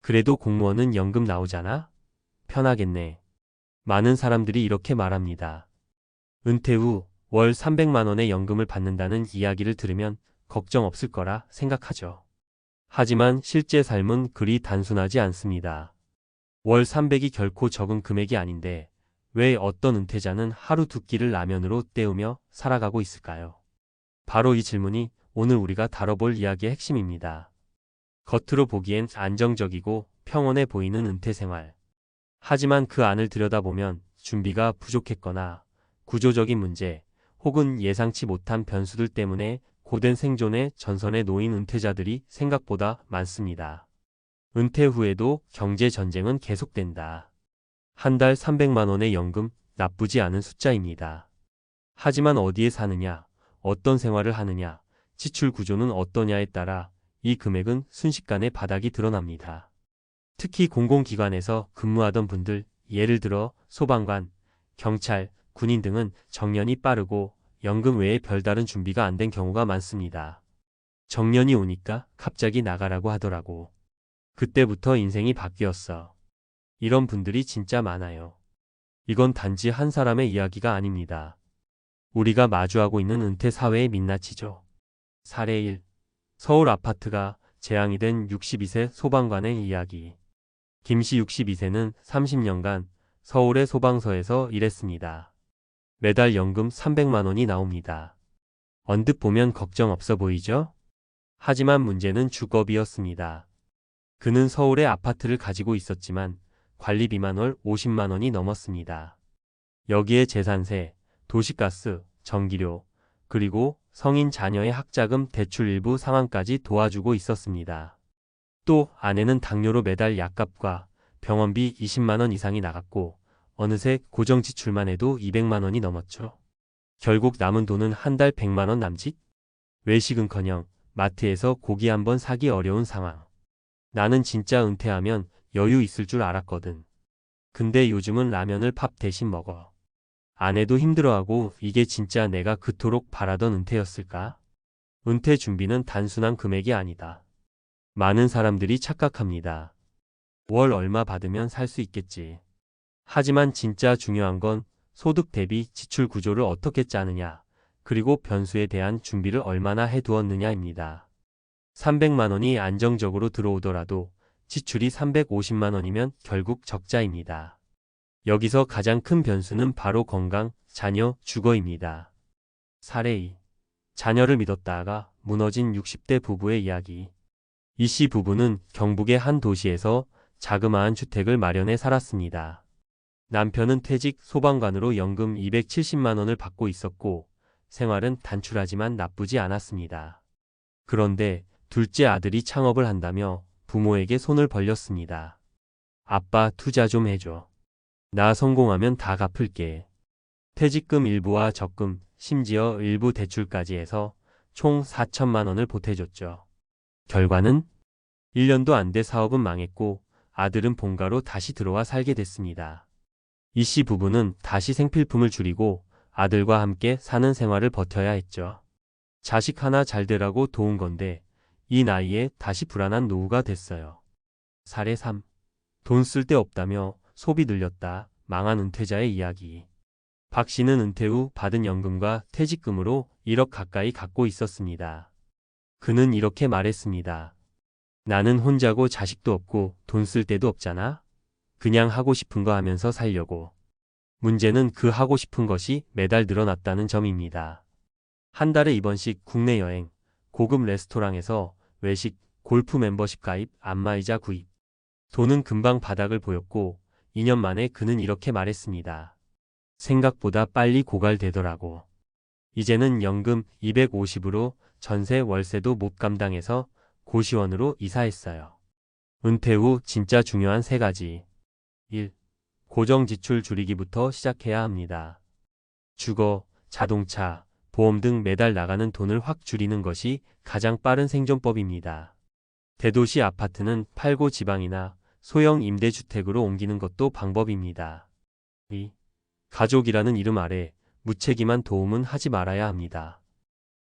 그래도 공무원은 연금 나오잖아? 편하겠네. 많은 사람들이 이렇게 말합니다. 은퇴 후 월 300만 원의 연금을 받는다는 이야기를 들으면 걱정 없을 거라 생각하죠. 하지만 실제 삶은 그리 단순하지 않습니다. 월 300이 결코 적은 금액이 아닌데 왜 어떤 은퇴자는 하루 두 끼를 라면으로 때우며 살아가고 있을까요? 바로 이 질문이 오늘 우리가 다뤄볼 이야기의 핵심입니다. 겉으로 보기엔 안정적이고 평온해 보이는 은퇴 생활. 하지만 그 안을 들여다보면 준비가 부족했거나 구조적인 문제 혹은 예상치 못한 변수들 때문에 고된 생존의 전선에 놓인 은퇴자들이 생각보다 많습니다. 은퇴 후에도 경제 전쟁은 계속된다. 한 달 300만 원의 연금 나쁘지 않은 숫자입니다. 하지만 어디에 사느냐, 어떤 생활을 하느냐, 지출 구조는 어떠냐에 따라 이 금액은 순식간에 바닥이 드러납니다. 특히 공공기관에서 근무하던 분들, 예를 들어 소방관, 경찰, 군인 등은 정년이 빠르고 연금 외에 별다른 준비가 안 된 경우가 많습니다. 정년이 오니까 갑자기 나가라고 하더라고. 그때부터 인생이 바뀌었어. 이런 분들이 진짜 많아요. 이건 단지 한 사람의 이야기가 아닙니다. 우리가 마주하고 있는 은퇴 사회의 민낯이죠. 사례 1. 서울 아파트가 재앙이 된 62세 소방관의 이야기. 김씨 62세는 30년간 서울의 소방서에서 일했습니다. 매달 연금 300만 원이 나옵니다. 언뜻 보면 걱정 없어 보이죠? 하지만 문제는 주거비였습니다. 그는 서울에 아파트를 가지고 있었지만 관리비만 월 50만 원이 넘었습니다. 여기에 재산세, 도시가스, 전기료, 그리고 성인 자녀의 학자금 대출 일부 상환까지 도와주고 있었습니다. 또 아내는 당뇨로 매달 약값과 병원비 20만 원 이상이 나갔고 어느새 고정 지출만 해도 200만 원이 넘었죠. 결국 남은 돈은 한 달 100만 원 남짓? 외식은커녕 마트에서 고기 한 번 사기 어려운 상황. 나는 진짜 은퇴하면 여유 있을 줄 알았거든. 근데 요즘은 라면을 밥 대신 먹어. 아내도 힘들어하고 이게 진짜 내가 그토록 바라던 은퇴였을까? 은퇴 준비는 단순한 금액이 아니다. 많은 사람들이 착각합니다. 월 얼마 받으면 살 수 있겠지. 하지만 진짜 중요한 건 소득 대비 지출 구조를 어떻게 짜느냐, 그리고 변수에 대한 준비를 얼마나 해두었느냐입니다. 300만 원이 안정적으로 들어오더라도 지출이 350만 원이면 결국 적자입니다. 여기서 가장 큰 변수는 바로 건강, 자녀, 주거입니다. 사례 2. 자녀를 믿었다가 무너진 60대 부부의 이야기. 이 씨 부부는 경북의 한 도시에서 자그마한 주택을 마련해 살았습니다. 남편은 퇴직 소방관으로 연금 270만 원을 받고 있었고 생활은 단출하지만 나쁘지 않았습니다. 그런데 둘째 아들이 창업을 한다며 부모에게 손을 벌렸습니다. 아빠 투자 좀 해줘. 나 성공하면 다 갚을게. 퇴직금 일부와 적금, 심지어 일부 대출까지 해서 총 4천만 원을 보태줬죠. 결과는 1년도 안 돼 사업은 망했고 아들은 본가로 다시 들어와 살게 됐습니다. 이 씨 부부는 다시 생필품을 줄이고 아들과 함께 사는 생활을 버텨야 했죠. 자식 하나 잘 되라고 도운 건데 이 나이에 다시 불안한 노후가 됐어요. 사례 3. 돈 쓸 데 없다며 소비 늘렸다. 망한 은퇴자의 이야기. 박 씨는 은퇴 후 받은 연금과 퇴직금으로 1억 가까이 갖고 있었습니다. 그는 이렇게 말했습니다. 나는 혼자고 자식도 없고 돈 쓸 데도 없잖아. 그냥 하고 싶은 거 하면서 살려고. 문제는 그 하고 싶은 것이 매달 늘어났다는 점입니다. 한 달에 입원식, 국내 여행, 고급 레스토랑에서 외식, 골프 멤버십 가입, 안마의자 구입. 돈은 금방 바닥을 보였고 2년 만에 그는 이렇게 말했습니다. 생각보다 빨리 고갈되더라고. 이제는 연금 250으로 전세 월세도 못 감당해서 고시원으로 이사했어요. 은퇴 후 진짜 중요한 3가지. 1. 고정 지출 줄이기부터 시작해야 합니다. 주거, 자동차, 보험 등 매달 나가는 돈을 확 줄이는 것이 가장 빠른 생존법입니다. 대도시 아파트는 팔고 지방이나 소형 임대주택으로 옮기는 것도 방법입니다. 2. 가족이라는 이름 아래 무책임한 도움은 하지 말아야 합니다.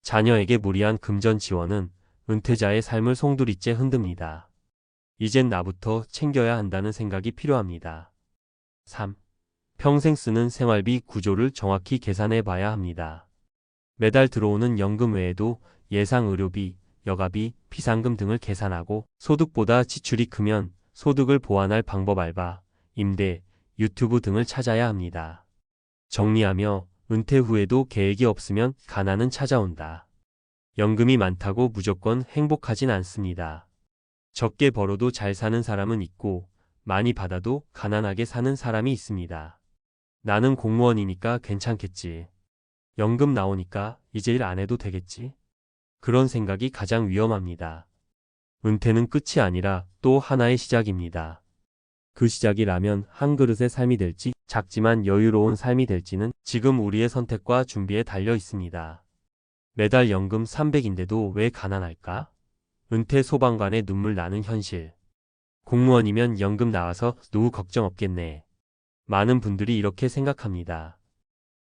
자녀에게 무리한 금전 지원은 은퇴자의 삶을 송두리째 흔듭니다. 이젠 나부터 챙겨야 한다는 생각이 필요합니다. 3. 평생 쓰는 생활비 구조를 정확히 계산해 봐야 합니다. 매달 들어오는 연금 외에도 예상 의료비, 여가비, 비상금 등을 계산하고 소득보다 지출이 크면 소득을 보완할 방법 알바, 임대, 유튜브 등을 찾아야 합니다. 정리하며 은퇴 후에도 계획이 없으면 가난은 찾아온다. 연금이 많다고 무조건 행복하진 않습니다. 적게 벌어도 잘 사는 사람은 있고 많이 받아도 가난하게 사는 사람이 있습니다. 나는 공무원이니까 괜찮겠지. 연금 나오니까 이제 일 안 해도 되겠지. 그런 생각이 가장 위험합니다. 은퇴는 끝이 아니라 또 하나의 시작입니다. 그 시작이 라면 한 그릇의 삶이 될지 작지만 여유로운 삶이 될지는 지금 우리의 선택과 준비에 달려 있습니다. 매달 연금 300인데도 왜 가난할까? 은퇴 소방관의 눈물 나는 현실. 공무원이면 연금 나와서 노후 걱정 없겠네. 많은 분들이 이렇게 생각합니다.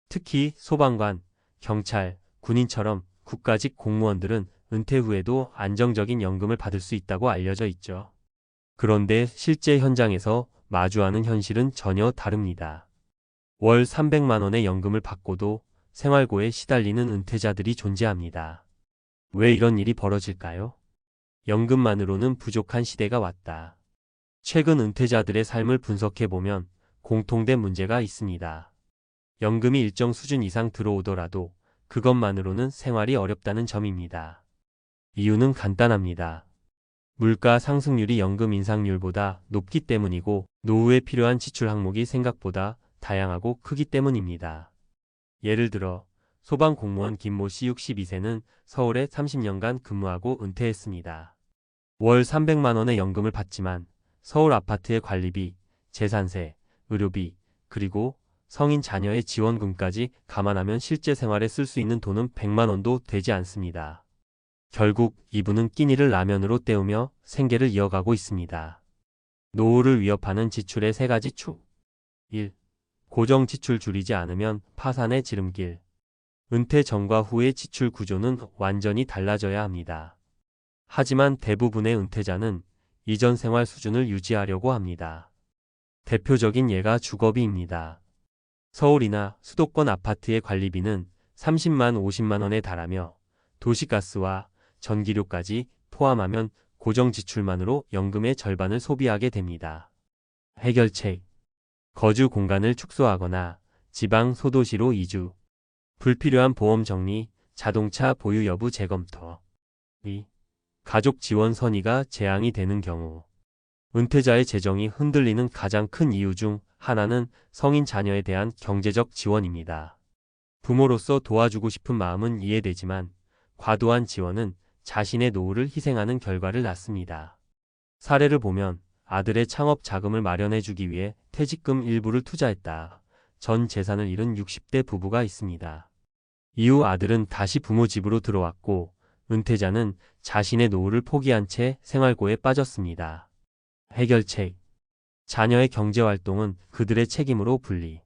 특히 소방관, 경찰, 군인처럼 국가직 공무원들은 은퇴 후에도 안정적인 연금을 받을 수 있다고 알려져 있죠. 그런데 실제 현장에서 마주하는 현실은 전혀 다릅니다. 월 300만 원의 연금을 받고도 생활고에 시달리는 은퇴자들이 존재합니다. 왜 이런 일이 벌어질까요? 연금만으로는 부족한 시대가 왔다. 최근 은퇴자들의 삶을 분석해보면 공통된 문제가 있습니다. 연금이 일정 수준 이상 들어오더라도 그것만으로는 생활이 어렵다는 점입니다. 이유는 간단합니다. 물가 상승률이 연금 인상률보다 높기 때문이고 노후에 필요한 지출 항목이 생각보다 다양하고 크기 때문입니다. 예를 들어 소방공무원 김모 씨 62세는 서울에 30년간 근무하고 은퇴했습니다. 월 300만 원의 연금을 받지만 서울 아파트의 관리비, 재산세, 의료비, 그리고 성인 자녀의 지원금까지 감안하면 실제 생활에 쓸 수 있는 돈은 100만 원도 되지 않습니다. 결국 이분은 끼니를 라면으로 때우며 생계를 이어가고 있습니다. 노후를 위협하는 지출의 3가지 축. 1. 고정 지출 줄이지 않으면 파산의 지름길. 은퇴 전과 후의 지출 구조는 완전히 달라져야 합니다. 하지만 대부분의 은퇴자는 이전 생활 수준을 유지하려고 합니다. 대표적인 예가 주거비입니다. 서울이나 수도권 아파트의 관리비는 30만 50만 원에 달하며 도시가스와 전기료까지 포함하면 고정 지출만으로 연금의 절반을 소비하게 됩니다. 해결책. 거주 공간을 축소하거나 지방 소도시로 이주. 불필요한 보험 정리, 자동차 보유 여부 재검토. 2. 가족 지원 선의가 재앙이 되는 경우. 은퇴자의 재정이 흔들리는 가장 큰 이유 중 하나는 성인 자녀에 대한 경제적 지원입니다. 부모로서 도와주고 싶은 마음은 이해되지만 과도한 지원은 자신의 노후를 희생하는 결과를 낳습니다. 사례를 보면 아들의 창업 자금을 마련해주기 위해 퇴직금 일부를 투자했다. 전 재산을 잃은 60대 부부가 있습니다. 이후 아들은 다시 부모 집으로 들어왔고 은퇴자는 자신의 노후를 포기한 채 생활고에 빠졌습니다. 해결책. 자녀의 경제활동은 그들의 책임으로 분리.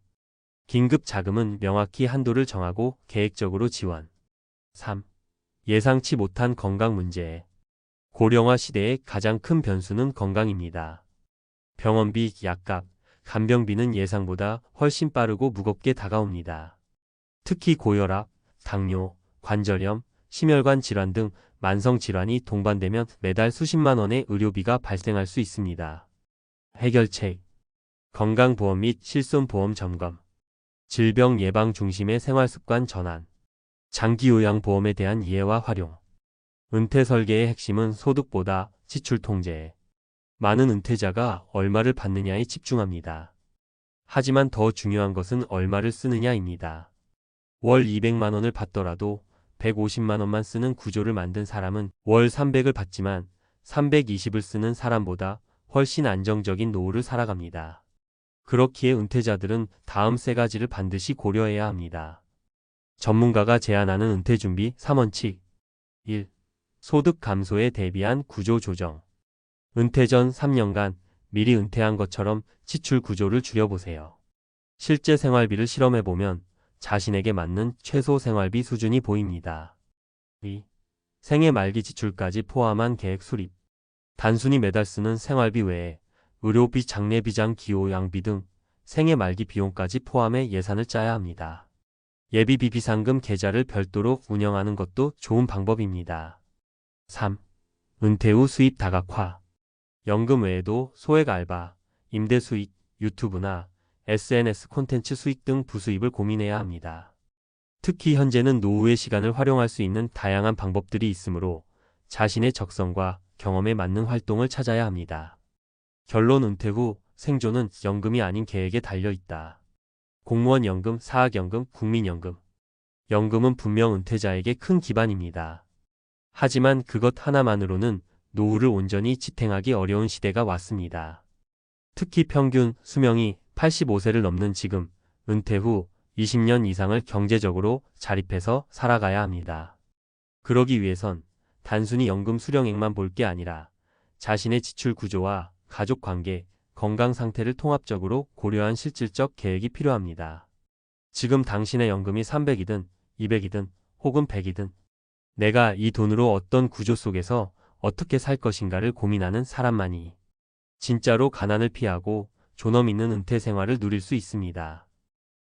긴급 자금은 명확히 한도를 정하고 계획적으로 지원. 3. 예상치 못한 건강 문제. 고령화 시대의 가장 큰 변수는 건강입니다. 병원비, 약값, 간병비는 예상보다 훨씬 빠르고 무겁게 다가옵니다. 특히 고혈압, 당뇨, 관절염, 심혈관 질환 등 만성 질환이 동반되면 매달 수십만 원의 의료비가 발생할 수 있습니다. 해결책. 건강보험 및 실손보험 점검. 질병 예방 중심의 생활습관 전환. 장기요양보험에 대한 이해와 활용. 은퇴 설계의 핵심은 소득보다 지출 통제. 많은 은퇴자가 얼마를 받느냐에 집중합니다. 하지만 더 중요한 것은 얼마를 쓰느냐입니다. 월 200만 원을 받더라도 150만 원만 쓰는 구조를 만든 사람은 월 300을 받지만 320을 쓰는 사람보다 훨씬 안정적인 노후를 살아갑니다. 그렇기에 은퇴자들은 다음 3가지를 반드시 고려해야 합니다. 전문가가 제안하는 은퇴준비 3원칙. 1. 소득 감소에 대비한 구조 조정. 은퇴 전 3년간 미리 은퇴한 것처럼 지출 구조를 줄여보세요. 실제 생활비를 실험해보면 자신에게 맞는 최소 생활비 수준이 보입니다. 2. 생애 말기 지출까지 포함한 계획 수립. 단순히 매달 쓰는 생활비 외에 의료비, 장례비장, 기호, 양비 등 생애 말기 비용까지 포함해 예산을 짜야 합니다. 예비비 비상금 계좌를 별도로 운영하는 것도 좋은 방법입니다. 3. 은퇴 후 수입 다각화. 연금 외에도 소액 알바, 임대 수익, 유튜브나 SNS 콘텐츠 수익 등 부수입을 고민해야 합니다. 특히 현재는 노후의 시간을 활용할 수 있는 다양한 방법들이 있으므로 자신의 적성과 경험에 맞는 활동을 찾아야 합니다. 결론: 은퇴 후 생존은 연금이 아닌 계획에 달려 있다. 공무원 연금, 사학연금, 국민연금. 연금은 분명 은퇴자에게 큰 기반입니다. 하지만 그것 하나만으로는 노후를 온전히 지탱하기 어려운 시대가 왔습니다. 특히 평균 수명이 85세를 넘는 지금, 은퇴 후 20년 이상을 경제적으로 자립해서 살아가야 합니다. 그러기 위해선 단순히 연금 수령액만 볼 게 아니라 자신의 지출 구조와 가족 관계, 건강 상태를 통합적으로 고려한 실질적 계획이 필요합니다. 지금 당신의 연금이 300이든 200이든 혹은 100이든 내가 이 돈으로 어떤 구조 속에서 어떻게 살 것인가를 고민하는 사람만이 진짜로 가난을 피하고 존엄 있는 은퇴 생활을 누릴 수 있습니다.